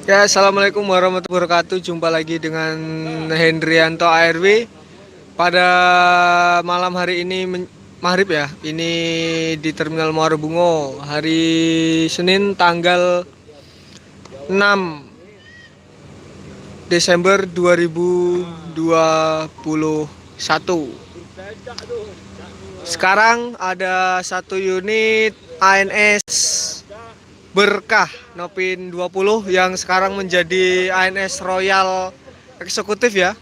Ya, assalamualaikum warahmatullahi wabarakatuh. Jumpa lagi dengan Hendrianto ARW pada malam hari ini maghrib ya. Ini di Terminal Muara Bungo hari Senin tanggal 6 Desember 2021. Sekarang ada satu unit ANS Berkah Nopin 20 yang sekarang menjadi ANS Royal Eksekutif ya,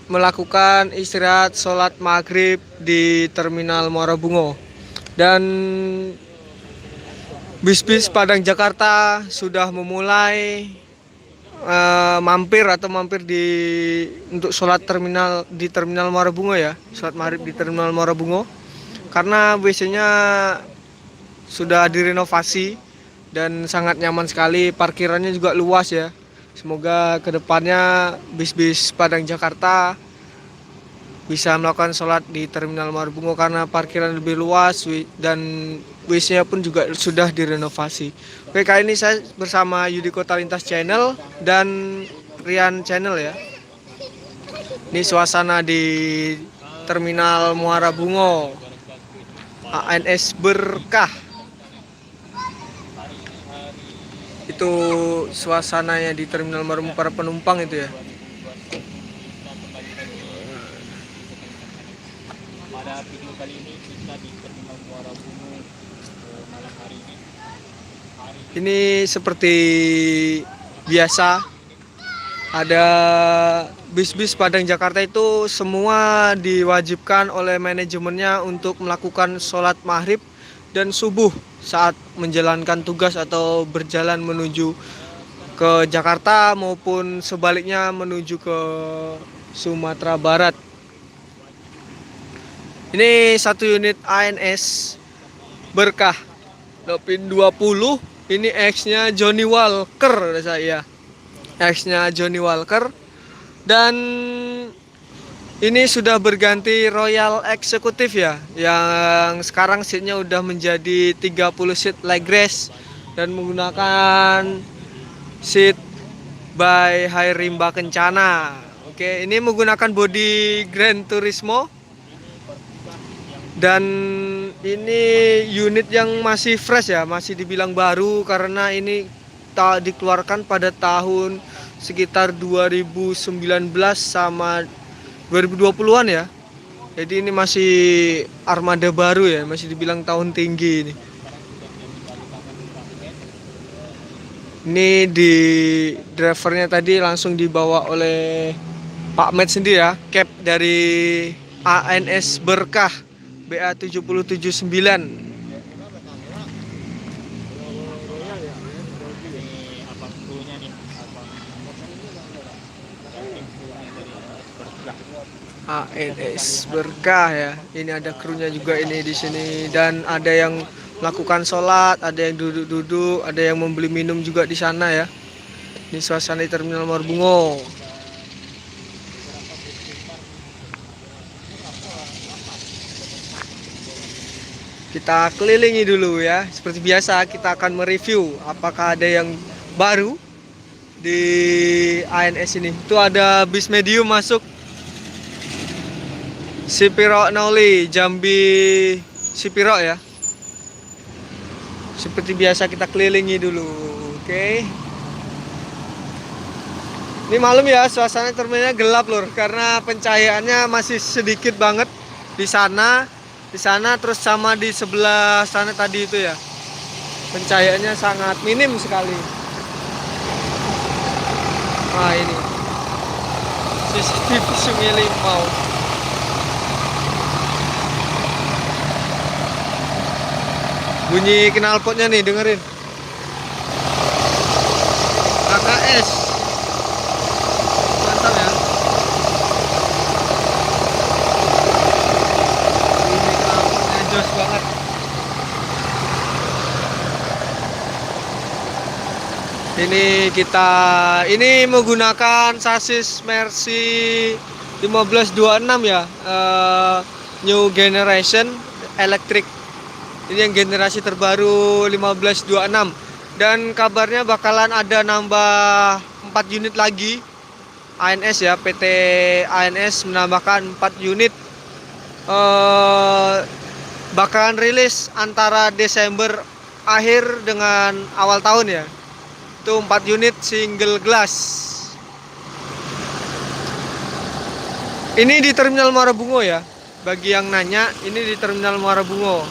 melakukan istirahat sholat maghrib di Terminal Muara Bungo. Dan bis-bis Padang Jakarta sudah memulai mampir untuk sholat di Terminal Muara Bungo ya, sholat maghrib di Terminal Muara Bungo, karena WC-nya sudah direnovasi dan sangat nyaman sekali, parkirannya juga luas ya. Semoga kedepannya bis-bis Padang Jakarta bisa melakukan sholat di Terminal Muara Bungo karena parkiran lebih luas dan WC-nya pun juga sudah direnovasi. Oke, kali ini saya bersama Yudiko Talintas Channel dan Rian Channel ya. Ini suasana di Terminal Muara Bungo ANS Berkah. Itu suasananya di Terminal Muara Bungo para penumpang itu ya. Pada video kali ini kita di Terminal Muara Bungo malam hari ini. Ini seperti biasa, ada bis-bis Padang Jakarta itu semua diwajibkan oleh manajemennya untuk melakukan sholat maghrib dan subuh saat menjalankan tugas atau berjalan menuju ke Jakarta maupun sebaliknya menuju ke Sumatera Barat. Ini satu unit ANS Berkah Nopin 20. Ini X-nya Johnny Walker saya. X-nya Johnny Walker. Dan ini sudah berganti Royal Eksekutif ya, yang sekarang seatnya udah menjadi 30 seat leg rest dan menggunakan seat by Rimba Kencana. Oke, ini menggunakan bodi Gran Turismo. Dan ini unit yang masih fresh ya, masih dibilang baru karena ini dikeluarkan pada tahun sekitar 2019 sama 2020-an ya. Jadi ini masih armada baru ya, masih dibilang tahun tinggi ini. Ini di drivernya tadi langsung dibawa oleh Pak Med sendiri ya, cap dari ANS Berkah BA779. ANS Berkah ya. Ini ada krunya juga ini di sini, dan ada yang melakukan sholat, ada yang duduk-duduk, ada yang membeli minum juga di sana ya. Ini suasana di Terminal Muara Bungo. Kita kelilingi dulu ya. Seperti biasa kita akan mereview apakah ada yang baru di ANS ini. Itu ada bis medium masuk Sipiro Nauli Jambi Sipiro ya. Seperti biasa kita kelilingi dulu. Oke. Ini malam ya, suasana terminalnya gelap lur karena pencahayaannya masih sedikit banget di sana terus sama di sebelah sana tadi itu ya. Pencahayaannya sangat minim sekali. Nah, ini CCTV Sungai Limau. Bunyi knalpotnya nih, dengerin. KKS. Mantap ya. Bunyi knalpotnya jos banget. Ini menggunakan sasis Mercy 1526 ya. New Generation Electric Ini yang generasi terbaru 1526. Dan kabarnya bakalan ada nambah 4 unit lagi. ANS ya, PT ANS menambahkan 4 unit. eh Bakalan rilis antara Desember akhir dengan awal tahun ya. Itu 4 unit single glass. Ini di Terminal Muara Bungo ya. Bagi yang nanya, ini di Terminal Muara Bungo.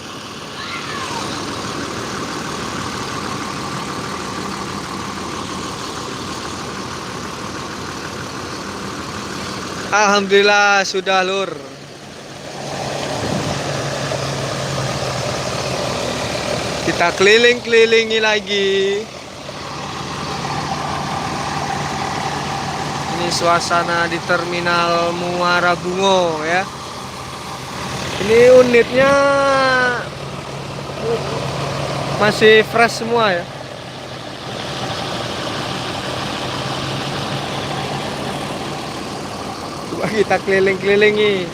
Alhamdulillah sudah, Lur. Kita keliling-kelilingi lagi. Ini suasana di Terminal Muara Bungo ya. Ini unitnya masih fresh semua ya. Coba kita keliling-kelilingi.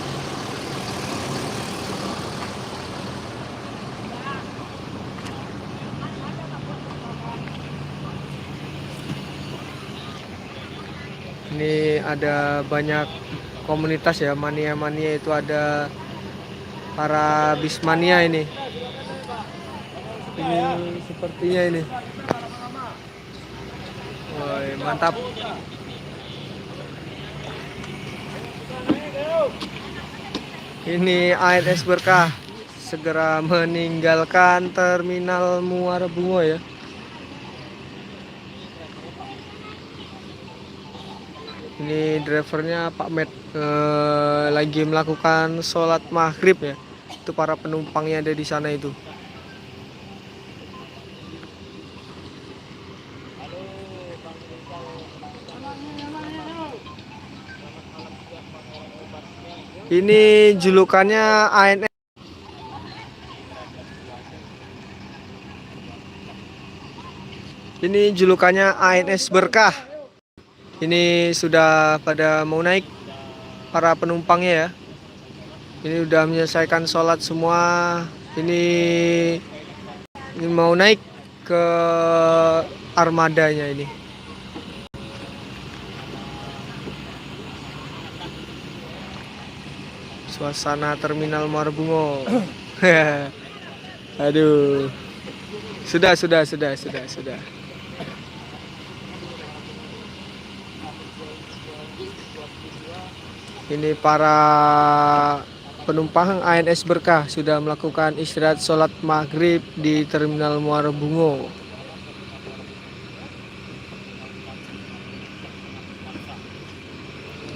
Ini ada banyak komunitas ya, mania-mania itu ada para bismania ini. Ini sepertinya ini. Woi, mantap. Ini ANS Berkah segera meninggalkan Terminal Muara Bungo ya. Ini drivernya Pak Med lagi melakukan sholat maghrib ya. Itu para penumpangnya ada di sana itu. Ini julukannya ANS. Ini julukannya ANS Berkah. Ini sudah pada mau naik para penumpangnya ya. Ini udah menyelesaikan sholat semua. Ini mau naik ke armadanya ini. Suasana Terminal Muara Bungo. Aduh. Sudah. Ini para penumpang ANS Berkah sudah melakukan istirahat sholat maghrib di Terminal Muara Bungo.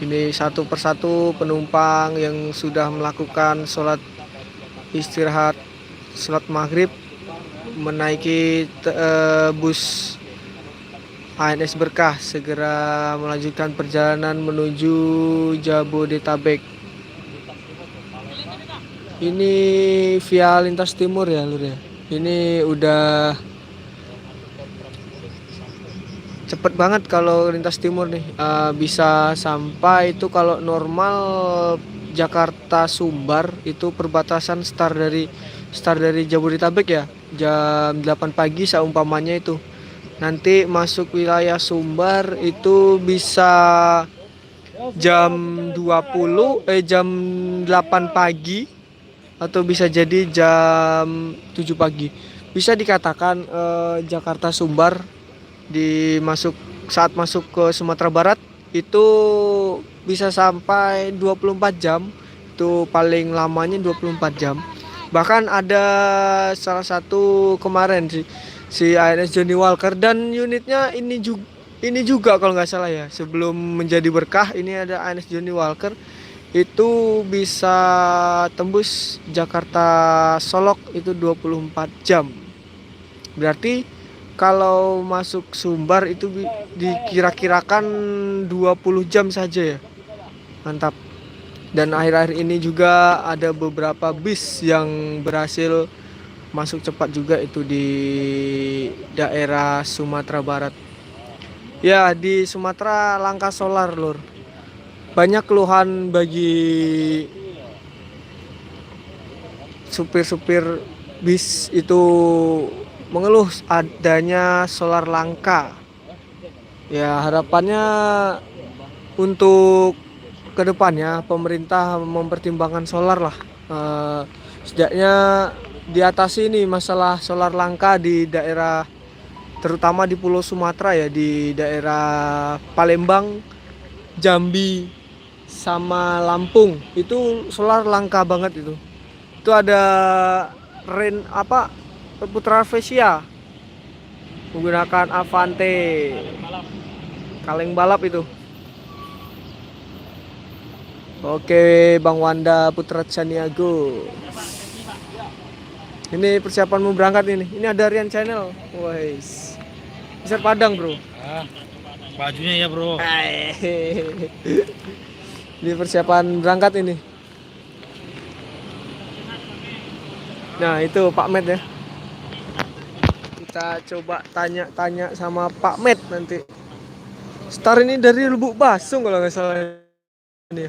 Ini satu persatu penumpang yang sudah melakukan sholat istirahat sholat maghrib menaiki bus ANS Berkah segera melanjutkan perjalanan menuju Jabodetabek. Ini via lintas timur ya, Lur ya. Ini udah cepet banget kalau lintas timur nih. Bisa sampai itu kalau normal Jakarta Sumbar itu perbatasan start dari Jabodetabek ya. Jam 8 pagi seumpamanya itu. Nanti masuk wilayah Sumbar itu bisa jam 8 pagi atau bisa jadi jam 7 pagi. Bisa dikatakan Jakarta Sumbar saat masuk ke Sumatera Barat itu bisa sampai 24 jam. Itu paling lamanya 24 jam. Bahkan ada salah satu kemarin si ANS Johnny Walker dan unitnya ini juga kalau nggak salah ya, sebelum menjadi Berkah ini ada ANS Johnny Walker itu bisa tembus Jakarta Solok itu 24 jam. Berarti kalau masuk Sumbar itu dikira-kirakan 20 jam saja ya. Mantap. Dan akhir-akhir ini juga ada beberapa bis yang berhasil masuk cepat juga itu di daerah Sumatera Barat. Ya, di Sumatera langka solar, Lur. Banyak keluhan bagi supir-supir BIS itu mengeluh adanya solar langka. Ya harapannya untuk kedepannya pemerintah mempertimbangkan solar lah. Setidaknya diatasi ini masalah solar langka di daerah, terutama di Pulau Sumatera ya, di daerah Palembang, Jambi, sama Lampung. Itu solar langka banget itu. Itu ada Putra Vesia menggunakan Avante kaleng balap itu. Oke, Bang Wanda Putra Caniago. Ini persiapanmu berangkat ini. Ini ada Rian Channel. Wais. Besar Padang, Bro. Bajunya ya bro. Ini persiapan berangkat ini. Nah, itu Pak Med ya. Kita coba tanya-tanya sama Pak Med nanti. Star ini dari Lubuk Basung kalau nggak salah ini.